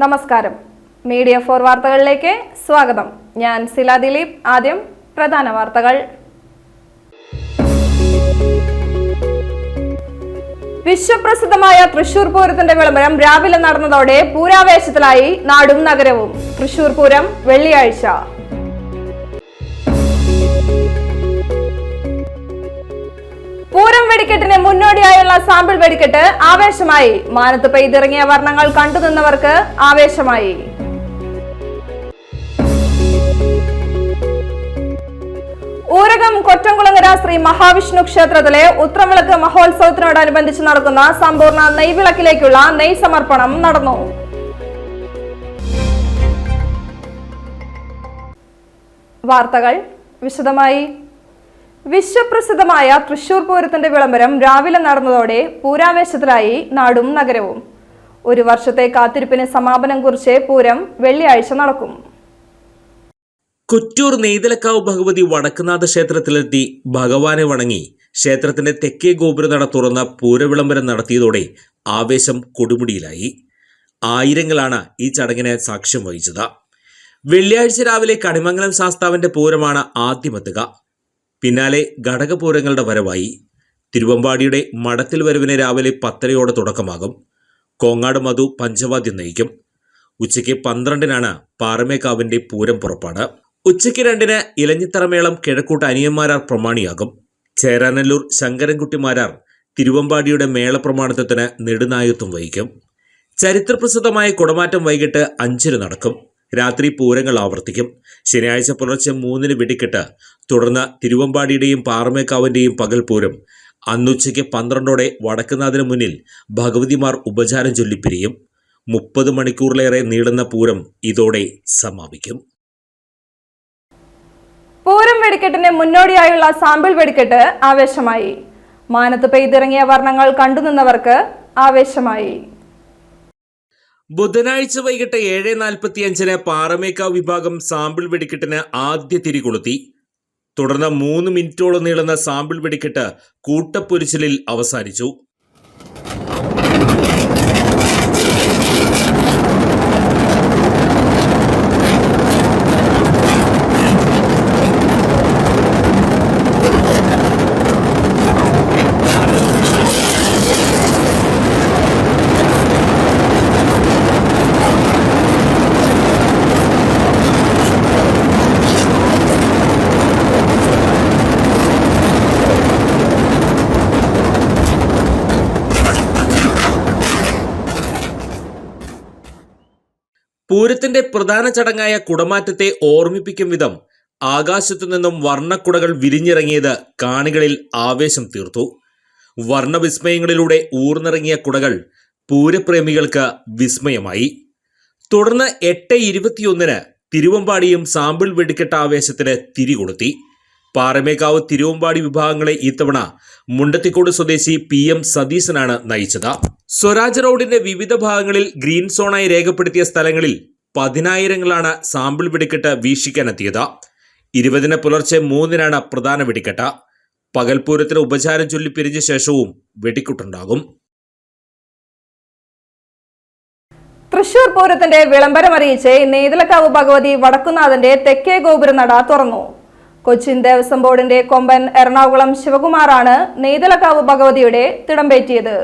നമസ്കാരം. മീഡിയ 4 വാർത്തകളിലേക്ക് സ്വാഗതം. ഞാൻ സില ദിലീപ്. ആദ്യം പ്രധാന വാർത്തകൾ. വിശ്വപ്രസിദ്ധമായ തൃശൂർ പൂരത്തിന്റെ വിളംബരം രാവിലെ നടന്നതോടെ പൂരാവേശത്തിലായി നാടും നഗരവും. തൃശൂർ പൂരം വെള്ളിയാഴ്ച. പൂരം വെടിക്കെട്ടിന് മുന്നോടിയായുള്ള സാമ്പിൾ വെടിക്കെട്ട് ആവേശമായി. മാനത്ത് പെയ്തിറങ്ങിയ വർണ്ണങ്ങൾ കണ്ടുനിന്നവർക്ക് ആവേശമായി. ഊരകം കൊറ്റംകുളങ്ങര ശ്രീ മഹാവിഷ്ണു ക്ഷേത്രത്തിലെ ഉത്രവിളക്ക് മഹോത്സവത്തിനോടനുബന്ധിച്ച് നടക്കുന്ന സമ്പൂർണ്ണ നെയ്വിളക്കിലേക്കുള്ള നെയ് സമർപ്പണം നടന്നു. വാർത്തകൾ വിശദമായി. വിശ്വപ്രസിദ്ധമായ തൃശൂർ പൂരത്തിന്റെ വിളംബരം രാവിലെ നടന്നതോടെ പൂരാവേശത്തിലായി നാടും നഗരവും. ഒരു വർഷത്തെ കാത്തിരിപ്പിന് സമാപനം കുറിച്ച് പൂരം വെള്ളിയാഴ്ച നടക്കും. കൊറ്റൂർ നെയ്തലക്കാവ് ഭഗവതി വടക്കുനാഥ ക്ഷേത്രത്തിലെത്തി ഭഗവാനെ വണങ്ങി ക്ഷേത്രത്തിന്റെ തെക്കേ ഗോപുരനട തുറന്ന പൂരവിളംബരം നടത്തിയതോടെ ആവേശം കൊടുമുടിയിലായി. ആയിരങ്ങളാണ് ഈ ചടങ്ങിന് സാക്ഷ്യം വഹിച്ചത്. വെള്ളിയാഴ്ച രാവിലെ കണിമംഗലം ശാസ്താവിന്റെ പൂരമാണ് ആദ്യമെത്തുക. പിന്നാലെ ഘടകപൂരങ്ങളുടെ വരവായി. തിരുവമ്പാടിയുടെ മഠത്തിൽ വരവിന് രാവിലെ 10:30 തുടക്കമാകും. കോങ്ങാട് മധു പഞ്ചവാദ്യം നയിക്കും. ഉച്ചയ്ക്ക് 12-നാണ് പാറമേക്കാവിന്റെ പൂരം പുറപ്പാട്. ഉച്ചയ്ക്ക് 2-ന് ഇലഞ്ഞിത്തറമേളം കിഴക്കൂട്ട് അനിയന്മാരാർ പ്രമാണിയാകും. ചേരാനല്ലൂർ ശങ്കരൻകുട്ടിമാരാർ തിരുവമ്പാടിയുടെ മേളപ്രമാണിത്വത്തിന് നെടുനായത്വം വഹിക്കും. ചരിത്രപ്രസിദ്ധമായ കുടമാറ്റം വൈകിട്ട് 5-ന് നടക്കും. രാത്രി പൂരങ്ങൾ ആവർത്തിക്കും. ശനിയാഴ്ച പുലർച്ചെ 3-ന് വെടിക്കെട്ട്. തുടർന്ന് തിരുവമ്പാടിയുടെയും പാറമേക്കാവിന്റെയും പകൽ പൂരം. അന്നുച്ചയ്ക്ക് 12-ഓടെ വടക്കുനാഥിന് മുന്നിൽ ഭഗവതിമാർ ഉപചാരം ചൊല്ലിപ്പിരിയും. 30 മണിക്കൂറിലേറെ നീളുന്ന പൂരം ഇതോടെ സമാപിക്കും. പൂരം വെടിക്കെട്ടിന് മുന്നോടിയായുള്ള സാമ്പിൾ വെടിക്കെട്ട് ആവേശമായി. മാനത്ത് പെയ്തിറങ്ങിയ വർണ്ണങ്ങൾ കണ്ടുനിന്നവർക്ക് ആവേശമായി. ബുധനാഴ്ച വൈകിട്ട് 7:45-ന് പാറമേക്കാവ് വിഭാഗം സാമ്പിൾ വെടിക്കെട്ടിന് ആദ്യ തിരി കൊളുത്തി. തുടർന്ന് 3 മിനിറ്റോളം നീളുന്ന സാമ്പിൾ വെടിക്കെട്ട് കൂട്ടപ്പൊരിച്ചിലിൽ അവസാനിച്ചു. പൂരത്തിന്റെ പ്രധാന ചടങ്ങായ കുടമാറ്റത്തെ ഓർമ്മിപ്പിക്കും വിധം ആകാശത്തു നിന്നും വർണ്ണക്കുടകൾ വിരിഞ്ഞിറങ്ങിയത് കാണികളിൽ ആവേശം തീർത്തു. വർണ്ണവിസ്മയങ്ങളിലൂടെ ഊർന്നിറങ്ങിയ കുടകൾ പൂരപ്രേമികൾക്ക് വിസ്മയമായി. തുടർന്ന് 8:21-ന് തിരുവമ്പാടിയും സാമ്പിൾ വെടിക്കെട്ട് ആവേശത്തിന് തിരികൊളുത്തി. പാറമേക്കാവ് തിരുവമ്പാടി വിഭാഗങ്ങളെ ഇത്തവണ മുണ്ടത്തിക്കോട് സ്വദേശി PM സതീശനാണ് നയിച്ചത്. സ്വരാജ് റോഡിന്റെ വിവിധ ഭാഗങ്ങളിൽ ഗ്രീൻ സോണായി രേഖപ്പെടുത്തിയ സ്ഥലങ്ങളിൽ 10,000-ങ്ങളാണ് സാമ്പിൾ വെടിക്കെട്ട് വീക്ഷിക്കാനെത്തിയത്. 20-ന് പുലർച്ചെ 3-നാണ് പ്രധാന വെടിക്കെട്ട്. പകൽപൂരത്തിന് ഉപചാരം ചൊല്ലി പിരിഞ്ഞ ശേഷവും വെടിക്കെട്ടുണ്ടാകും. തൃശൂർ പൂരത്തിന്റെ വിളംബരമറിയിച്ച് നെയ്തലക്കാവ് ഭഗവതി വടക്കുനാഥന്റെ തെക്കേ ഗോപുരനട തുറന്നു. കൊച്ചിൻ ദേവസ്വം ബോർഡിന്റെ കൊമ്പൻ എറണാകുളം ശിവകുമാറാണ് നെയ്തലക്കാവ് ഭഗവതിയുടെ തിടമ്പേറ്റിയത്.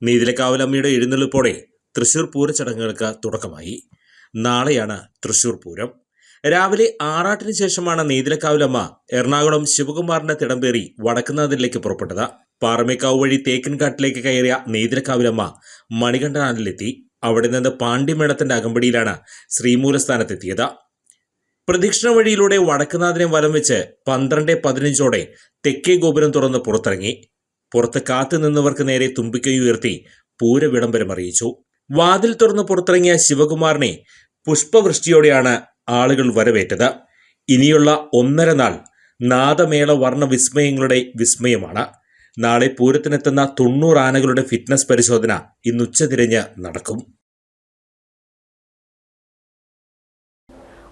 നെയ്തലക്കാവിലമ്മയുടെ എഴുന്നള്ളിപ്പോടെ തൃശൂർ പൂര ചടങ്ങുകൾക്ക് തുടക്കമായി. നാളെയാണ് തൃശൂർ പൂരം. രാവിലെ ആറാട്ടിന് ശേഷമാണ് നെയ്തലക്കാവിലമ്മ എറണാകുളം ശിവകുമാറിന്റെ തിടമ്പേറി വടക്കുനാഥിലേക്ക് പുറപ്പെട്ടത്. പാറമേക്കാവ് വഴി തേക്കിൻകാട്ടിലേക്ക് കയറിയ നെയ്തലക്കാവിലമ്മ മണികണ്ഠനാലിലെത്തി. അവിടെ നിന്ന് പാണ്ഡ്യമേളത്തിന്റെ അകമ്പടിയിലാണ് ശ്രീമൂലസ്ഥാനത്തെത്തിയത്. പ്രദക്ഷിണ വഴിയിലൂടെ വടക്കുനാഥിനെ വലം വെച്ച് 12:15-ഓടെ തെക്കേ ഗോപുരം തുറന്ന് പുറത്തിറങ്ങി. പുറത്ത് കാത്തു നിന്നവർക്ക് നേരെ തുമ്പിക്കൈ ഉയർത്തി പൂരവിളംബരം അറിയിച്ചു. വാതിൽ തുറന്ന് പുറത്തിറങ്ങിയ ശിവകുമാറിനെ പുഷ്പവൃഷ്ടിയോടെയാണ് ആളുകൾ വരവേറ്റത്. ഇനിയുള്ള 1.5 നാൾ നാദമേള വർണ്ണ വിസ്മയങ്ങളുടെ വിസ്മയമാണ്. നാളെ പൂരത്തിനെത്തുന്ന 90 ആനകളുടെ ഫിറ്റ്നസ് പരിശോധന ഇന്ന് ഉച്ചതിരിഞ്ഞ് നടക്കും.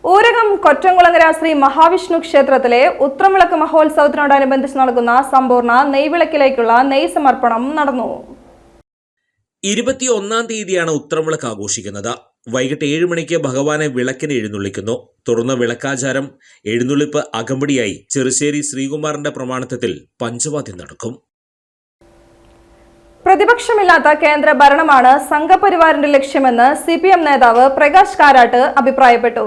ഊരകം കൊറ്റംകുളങ്ങര ശ്രീ മഹാവിഷ്ണു ക്ഷേത്രത്തിലെ ഉത്രംവിളക്ക് മഹോത്സവത്തിനോടനുബന്ധിച്ച് നടക്കുന്ന സമ്പൂർണ്ണ നെയ്വിളക്കിലേക്കുള്ള നെയ് സമർപ്പണം നടന്നു. 21-ാം തീയതിയാണ് ഉത്രംവിളക്ക് ആഘോഷിക്കുന്നത്. വൈകിട്ട് 7 മണിക്ക് ഭഗവാനെ വിളക്കിന് എഴുന്നള്ളിക്കുന്നു. തുടർന്ന് വിളക്കാചാരം, എഴുന്നള്ളിപ്പ് അകമ്പടിയായി ചെറുശ്ശേരി ശ്രീകുമാറിന്റെ പ്രമാണത്തിൽ പഞ്ചവാദ്യം നടക്കും. പ്രതിപക്ഷമില്ലാത്ത കേന്ദ്ര ഭരണമാണ് സംഘപരിവാറിന്റെ ലക്ഷ്യമെന്ന് CPM നേതാവ് പ്രകാശ് കാരാട്ട് അഭിപ്രായപ്പെട്ടു.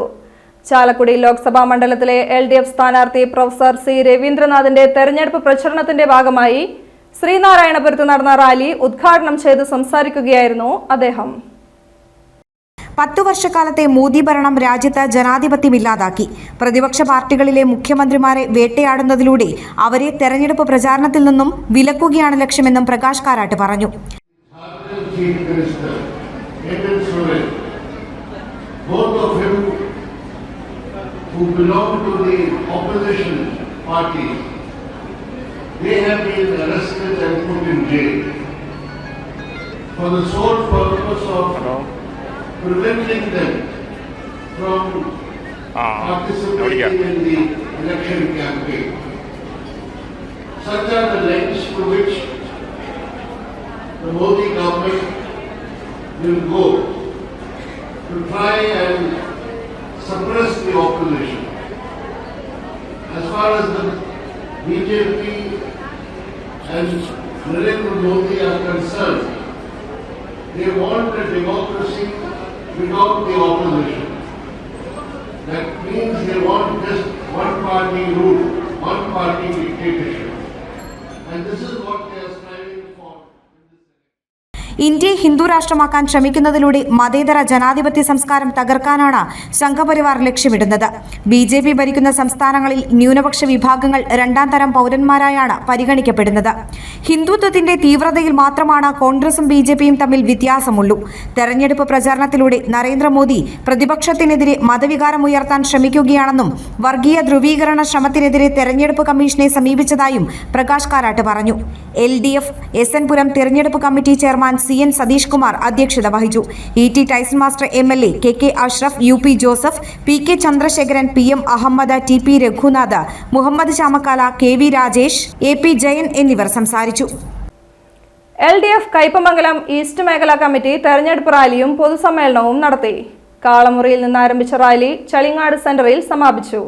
ചാലക്കുടി ലോക്സഭാ മണ്ഡലത്തിലെ LDF സ്ഥാനാർത്ഥി പ്രൊഫസർ C. രവീന്ദ്രനാഥിന്റെ തെരഞ്ഞെടുപ്പ് പ്രചരണത്തിന്റെ ഭാഗമായി ശ്രീനാരായണപുരത്ത് നടന്ന റാലി ഉദ്ഘാടനം ചെയ്ത് സംസാരിക്കുകയായിരുന്നു അദ്ദേഹം. 10 വർഷക്കാലത്തെ മോദി ഭരണം രാജ്യത്ത് ജനാധിപത്യമില്ലാതാക്കി. പ്രതിപക്ഷ പാർട്ടികളിലെ മുഖ്യമന്ത്രിമാരെ വേട്ടയാടുന്നതിലൂടെ അവരെ തെരഞ്ഞെടുപ്പ് പ്രചാരണത്തിൽ നിന്നും വിലക്കുകയാണ് ലക്ഷ്യമെന്നും പ്രകാശ് കാരാട്ട് പറഞ്ഞു. They have been arrested and put in jail for the sole purpose of preventing them from participating in the election campaign. Such are the lengths to which the Modi government will go to try and suppress the opposition. As far as the BJP and Narendra Modi are concerned, they want a democracy without the opposition. That means they want just one party rule, one party dictatorship. And this is what they are striving for. ഇന്ത്യയെ ഹിന്ദു രാഷ്ട്രമാക്കാൻ ശ്രമിക്കുന്നതിലൂടെ മതേതര ജനാധിപത്യ സംസ്കാരം തകർക്കാനാണ് സംഘപരിവാർ ലക്ഷ്യമിടുന്നത്. BJP ഭരിക്കുന്ന സംസ്ഥാനങ്ങളിൽ ന്യൂനപക്ഷ വിഭാഗങ്ങൾ 2ാം തരം പൗരന്മാരായാണ് പരിഗണിക്കപ്പെടുന്നത്. ഹിന്ദുത്വത്തിന്റെ തീവ്രതയിൽ മാത്രമാണ് കോൺഗ്രസും BJPയും തമ്മിൽ വ്യത്യാസമുള്ളൂ. തെരഞ്ഞെടുപ്പ് പ്രചാരണത്തിലൂടെ നരേന്ദ്രമോദി പ്രതിപക്ഷത്തിനെതിരെ മതവികാരമുയർത്താൻ ശ്രമിക്കുകയാണെന്നും വർഗീയ ധ്രുവീകരണ ശ്രമത്തിനെതിരെ തെരഞ്ഞെടുപ്പ് കമ്മീഷനെ സമീപിച്ചതായും പ്രകാശ് കാരാട്ട് പറഞ്ഞു. LDF SN പുരം തെരഞ്ഞെടുപ്പ് committee chairman CN Satheesh Kumar അധ്യക്ഷത വഹിച്ചു. ET Tyson master MLA, KK Ashraf, UP Joseph, PK Chandrasekharan, PM Ahammed, TP Reghunath, Muhammad Chamakkala, KV Rajesh, AP Jayan എന്നിവർ സംസാരിച്ചു. LDF കയ്പമംഗലം ഈസ്റ്റ് മേഖലാ കമ്മിറ്റി തെരഞ്ഞെടുപ്പ് റാലിയും പൊതുസമ്മേളനവും നടത്തി. കാളമുറിയിൽ നിന്ന് ആരംഭിച്ച റാലി ചളിങ്ങാട് സെന്ററിൽ സമാപിച്ചു.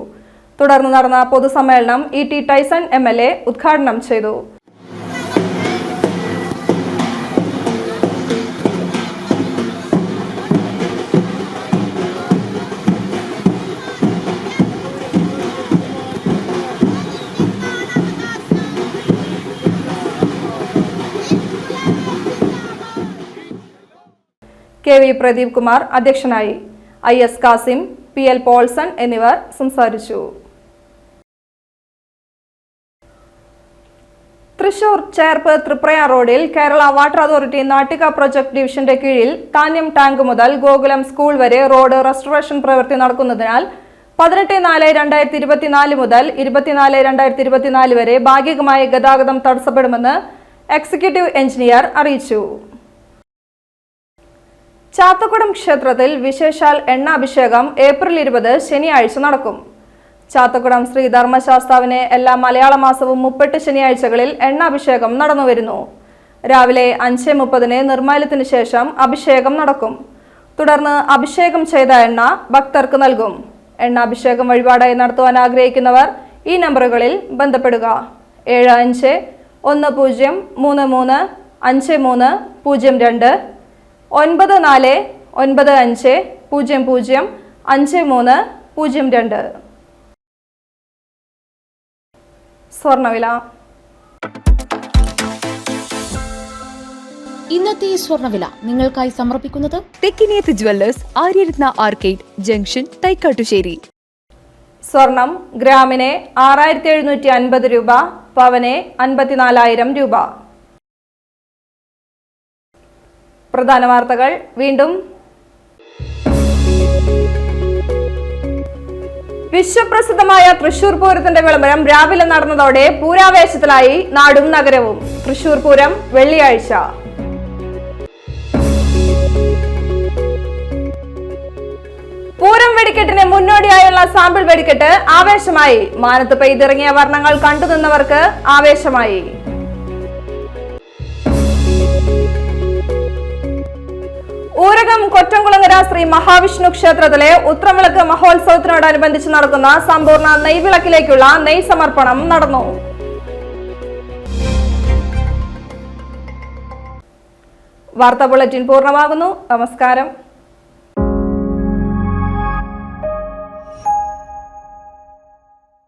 തുടർന്ന് നടന്ന പൊതുസമ്മേളനം ET ടൈസൺ MLA ഉദ്ഘാടനം ചെയ്തു. KV പ്രദീപ് കുമാർ അധ്യക്ഷനായി. IS കാസിം, PL പോൾസൺ എന്നിവർ സംസാരിച്ചു. തൃശൂർ ചേർപ്പ് തൃപ്രയ റോഡിൽ Kerala water authority Nattika project ഡിവിഷന്റെ കീഴിൽ താന്യം ടാങ്ക് മുതൽ ഗോകുലം സ്കൂൾ വരെ റോഡ് റെസ്റ്റോറേഷൻ പ്രവൃത്തി നടക്കുന്നതിനാൽ 18/4/2024 മുതൽ 24/2024 വരെ ഭാഗികമായി ഗതാഗതം തടസ്സപ്പെടുമെന്ന് എക്സിക്യൂട്ടീവ് എഞ്ചിനീയർ അറിയിച്ചു. ചാത്തക്കുടം ക്ഷേത്രത്തിൽ വിശേഷാൽ എണ്ണാഭിഷേകം ഏപ്രിൽ 20 ശനിയാഴ്ച നടക്കും. ചാത്തക്കുടം ശ്രീ ധർമ്മശാസ്താവിന് എല്ലാ മലയാള മാസവും 38 ശനിയാഴ്ചകളിൽ എണ്ണാഭിഷേകം നടന്നുവരുന്നു. രാവിലെ 5:30 നിർമ്മാല്യത്തിന് ശേഷം അഭിഷേകം നടക്കും. തുടർന്ന് അഭിഷേകം ചെയ്ത എണ്ണ ഭക്തർക്ക് നൽകും. എണ്ണാഭിഷേകം വഴിപാടായി നടത്തുവാൻ ആഗ്രഹിക്കുന്നവർ ഈ നമ്പറുകളിൽ ബന്ധപ്പെടുക. 7510335302 9495005302. സ്വർണ്ണവില. ഇന്നത്തെ സ്വർണ്ണവില നിങ്ങൾക്കായി സമർപ്പിക്കുന്നത് Thekkiniyath jewellers, Aryaratna arcade junction, Thaikkattussery. സ്വർണം ഗ്രാമിന് 6750 രൂപ, പവന് 54,000 രൂപ. പ്രധാന വാർത്തകൾ വീണ്ടും. വിശ്വപ്രസിദ്ധമായ തൃശൂർ പൂരത്തിന്റെ വിളംബരം രാവിലെ നടന്നതോടെ പൂരാവേശത്തിലായി നാടും നഗരവും. തൃശൂർ പൂരം വെള്ളിയാഴ്ച. പൂരം വെടിക്കെട്ടിന് മുന്നോടിയായുള്ള സാമ്പിൾ വെടിക്കെട്ട് ആവേശമായി. മാനത്ത് പെയ്തിറങ്ങിയ വർണ്ണങ്ങൾ കണ്ടുനിന്നവർക്ക് ആവേശമായി. ഊരകം കൊറ്റംകുളങ്ങര ശ്രീ മഹാവിഷ്ണു ക്ഷേത്രത്തിലെ ഉത്രവിളക്ക് മഹോത്സവത്തിനോടനുബന്ധിച്ച് നടക്കുന്ന സമ്പൂർണ്ണ നെയ്വിളക്കിലേക്കുള്ള നെയ് സമർപ്പണം നടന്നു. വാർത്താ ബുള്ളറ്റിൻ പൂർണ്ണമാകുന്നു. നമസ്കാരം.